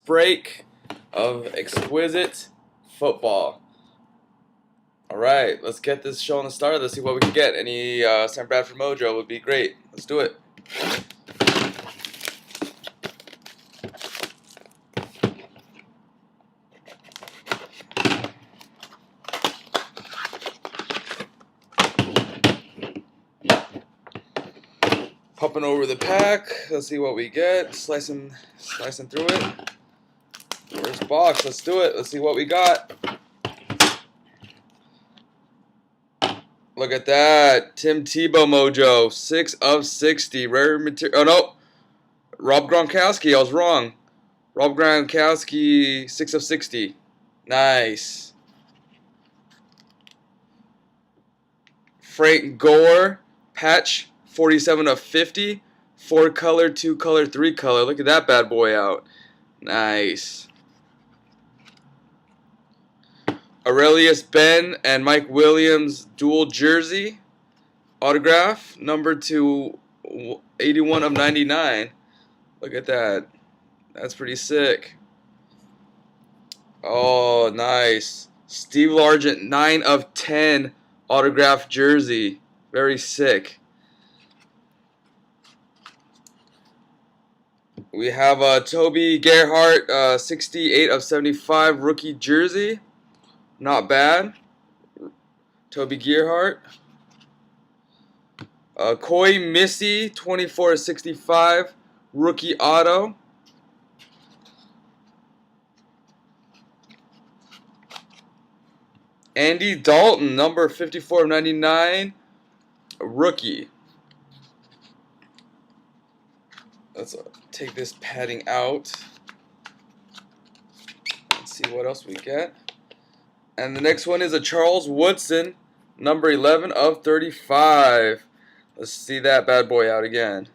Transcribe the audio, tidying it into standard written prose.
break of exquisite football. Alright, let's get this show on the start. Let's see what we can get. Any Sam Bradford Mojo would be great. Let's do it. Popping over the pack. Let's see what we get. Slicing through it. First box. Let's do it. Let's see what we got. Look at that. Tim Tebow Mojo. 6 of 60. Rare material. Oh, no. Rob Gronkowski. I was wrong. Rob Gronkowski. 6 of 60. Nice. Frank Gore. Patch. 47 of 50. 4 color, 2 color, 3 color. Look at that bad boy out. Nice. Aurelius Ben and Mike Williams dual jersey autograph, number to 81 of 99. Look at that. That's pretty sick. Oh, nice. Steve Largent, 9 of 10 autograph jersey. Very sick. We have Toby Gerhart, 68 of 75 rookie jersey. Not bad. Toby Gerhart. Koi Missy, 24 of 65 rookie auto. Andy Dalton, number 54 of 99 rookie. Let's take this padding out. Let's see what else we get. And the next one is a Charles Woodson, number 11 of 35. Let's see that bad boy out again.